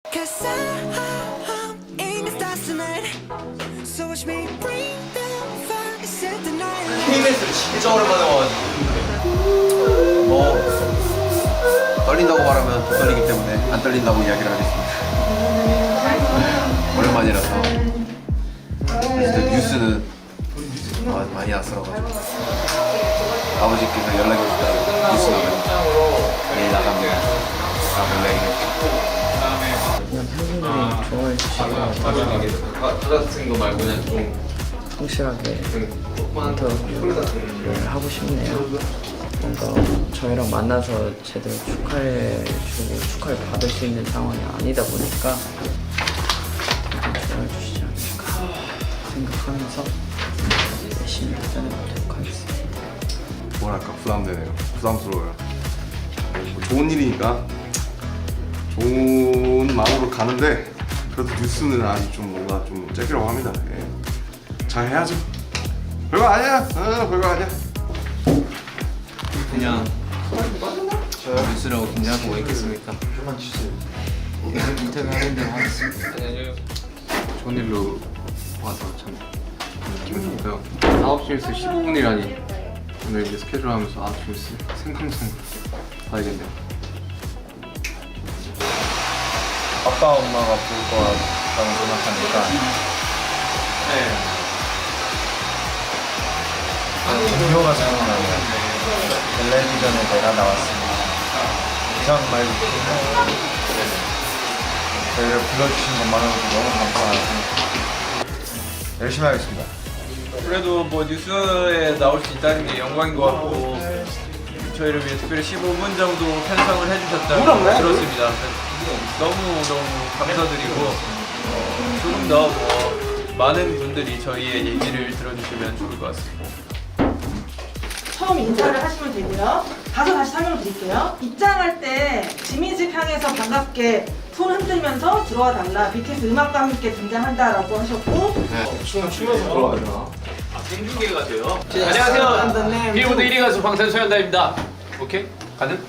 KBS를 진짜 오랜만에 와가지고 뭐 떨린다고 말하면 더 떨리기 때문에 안 떨린다고 이야기를 하겠습니다. 오랜만이라서 진짜 뉴스는 많이 낯설어가지고 아버지께서 연락이 오셨다고 뉴스 나가면 내일 나갑니다 라고 연락이 그냥 팬분들이 좋아해 주시고 같은 거 말고 그냥 좀 성실하게 인터뷰를 하고 싶네요. 뭔가 저희랑 만나서 제대로 축하해주고 축하를 받을 수 있는 상황이 아니다 보니까 좋아해 주시지 않을까 생각하면서 열심히 도전해보도록 하겠습니다. 뭐랄까 부담되네요. 부담스러워요. 뭐 좋은 일이니까 좋은 마음으로 가는데 그래도 뉴스는 아직 좀 뭔가 좀 째기라고 합니다. 예. 잘 해야죠. 별거 아니야. 별거 아니야. 그냥 뉴스라고 긴장하고 있겠습니까? 인터뷰 하는 대로 하겠습니다. 좋은 일로 와서 참 기분 좋고요. 9시 뉴스 15분이라니 오늘 이제 스케줄 하면서 9시 뉴스 생방송 봐야겠네요. 아빠 엄마가 볼 거라고 생각하니까 동료가 생각나네요. 텔레비전에 내가 나왔습니다. 이상 말고 저희를 불러주신 것만으로도 너무 감사하고 열심히 하겠습니다. 그래도 뭐 뉴스에 나올 수 있다는 게 영광인 것 같고 저희를 위해 특별히 15분 정도 편성을 해주셨다고 들었습니다. 너무 감사드리고 조금 더 많은 분들이 저희의 얘기를 들어주시면 좋을 것 같습니다. 처음 인사를 하시면 되고요. 가서 다시 설명을 드릴게요. 입장할 때 지민집 향해서 반갑게 손 흔들면서 들어와 달라. BTS 음악과 함께 등장한다라고 하셨고 생중계가 돼요. 안녕하세요. 빌보드 1위 가수 방탄소년단입니다. 오케이? 가능?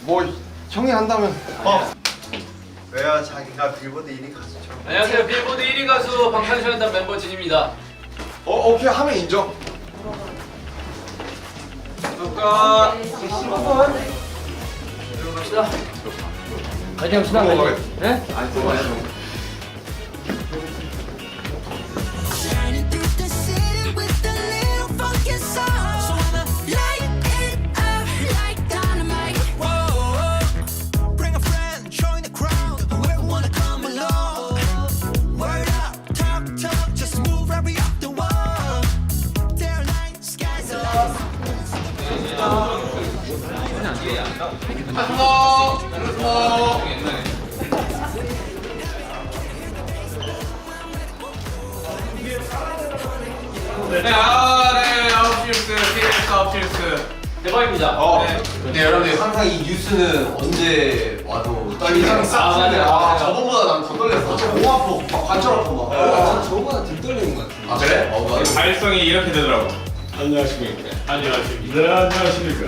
뭐 형이 한다면. 왜요? 자기가 빌보드 1위 가수죠. 안녕하세요. 빌보드 1위 가수 방탄소년단 멤버 진입니다. 오케이 하면 인정. 누가 화이팅 합시다. 네? Shining through the city with a little funky sound. So I'ma light it up like dynamite. Whoa, bring a friend, join the crowd. Whoever wanna come along. Word up, talk, just move right up the wall. Their light, skies alight. 네, 9시 뉴스, KBS 9시 뉴스 대박입니다. 근데 여러분들 항상 이 뉴스는 언제 와도 떨리는 맞아요. 저번보다 난 더 떨렸어. 목 아파. 막 관절 아파 막. 저보다 덜 떨리는 것 같아. 아 그래? 맞아. 발성이 이렇게 되더라고. 안녕하십니까.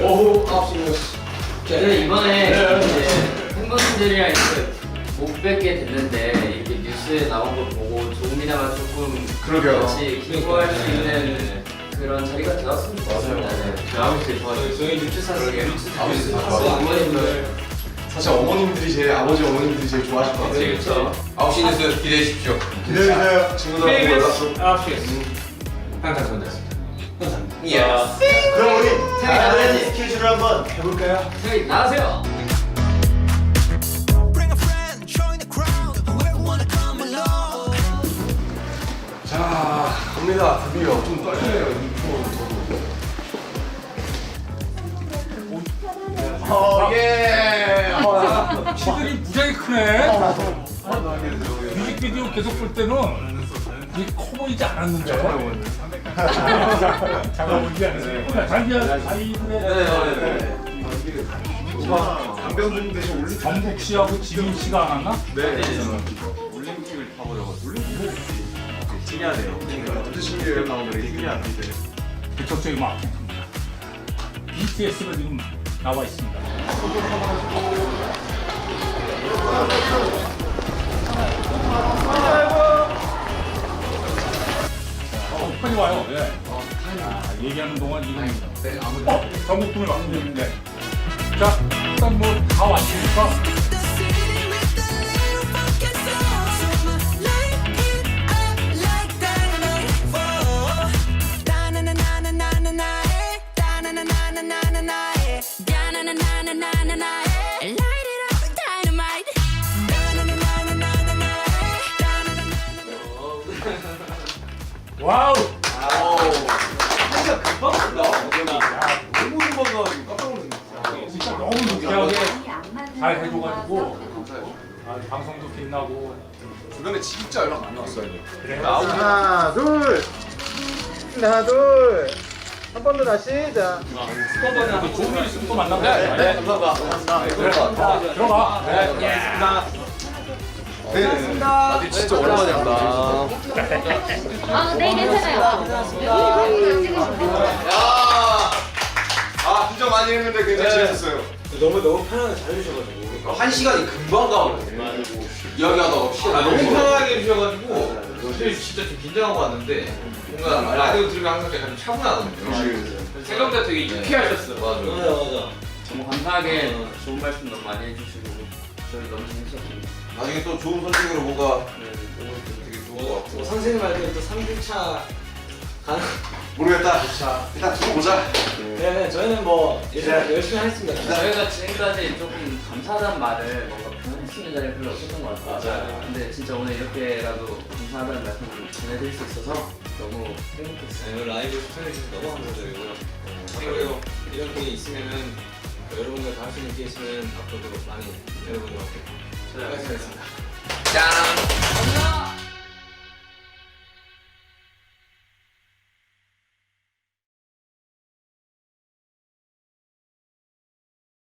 오후 9시 뉴스. 저는 이번에 이제 팬분들이랑 이렇게 못 뵙게 됐는데 이렇게 뉴스에 나온 거 보고 조금이나마 조금 그러게요. 같이 기부할 수 있는 그런 자리가 되었으면 좋겠습니다. 아버지 좋아요. 저희 뉴스 사실 아버지 다 좋아요. 어머님들 사실 어머님들이 제일 아버지 어머님들이 제일 좋아하실 것 같아요. 그렇죠. 9시 뉴스 기대해 주십시오. 기대해주세요. 친구들 보고 연락도. 9시 뉴스 방탄소년단입니다. 예. 그럼 우리 나가야지. 스케줄을 한번 해볼까요? 저희 나가세요. Bring a friend, join the crowd. Whoever wanna come along. 자 갑니다. 드디어 좀 떨리네요. 예. 키들이 무지하게 크네. 뮤직비디오 계속 볼 때는 이게 커 보이지 않았는데. 작아 보이지 않았어요. 자기야 사이에 강병준 대신 올림. 정국 씨하고 지민 씨가 안 왔나? 올림픽을 타버려가지고 뛰어야 돼요. 어떤 신기해요 나오는 뛰어야 돼. 개척적인 막 BTS가 지금 나와 있습니다. 빨리 와요. 예. 얘기하는 동안 지금 전국분을 맡고 있는데. 자, 일단 뭐 다 왔으니까. The city with the little funky soul. So I'ma light it up like dynamite. Whoa. Da-na-na-na-na-na-na, eh. Da-na-na-na-na-na-na, eh. Da-na-na-na-na-na-na, eh. Light it up like dynamite. Da-na-na-na-na-na-na, eh. Da-na-na-na-na-na. 와우. 진짜 너무 유쾌하게 잘 해줘가지고 방송도 빛나고. 주변에 진짜 연락 많이 왔어요. 그래. 하나 둘 한 번 더 다시 자 스쿼드는 좋은 일 있으면 또 만나면 돼. 감사합니다 들어가. 다들 진짜 오랜만에 한다. 네, 괜찮아요. 아 진짜 많이 했는데 굉장히 재밌었어요. 너무 편하게 잘 해주셔가지고 한 시간이 금방 가거든요. 이야기하다가 너무 편하게 해주셔가지고 사실 진짜 좀 긴장하고 왔는데 뭔가 라디오 들으면 항상 약간 좀 차분하거든요. 생각보다 되게 유쾌하셨어. 맞아. 너무 감사하게 좋은 말씀 너무 많이 해주시고 저희 너무 재밌었습니다. 나중에 또 좋은 선택으로 뭔가 되게 좋은 것 같고. 선생님 말대로 또 3주차 가는 모르겠다. 일단 두고 보자. 네 저희는 뭐 열심히 하겠습니다 저희가 지금까지 조금 감사하다는 말을 뭔가 표현할 수 있는 자리가 별로 없었던 것 같아요. 맞아요. 근데 진짜 오늘 이렇게라도 감사하다는 말씀을 전해드릴 수 있어서 너무 행복했어요. 라이브 시청해주셔서 너무 감사드리고요 그리고 이런 게 있으면은 여러분들 다 할 수 있는 게 있으면 앞으로도 많이 여러분들한테 찾아가겠습니다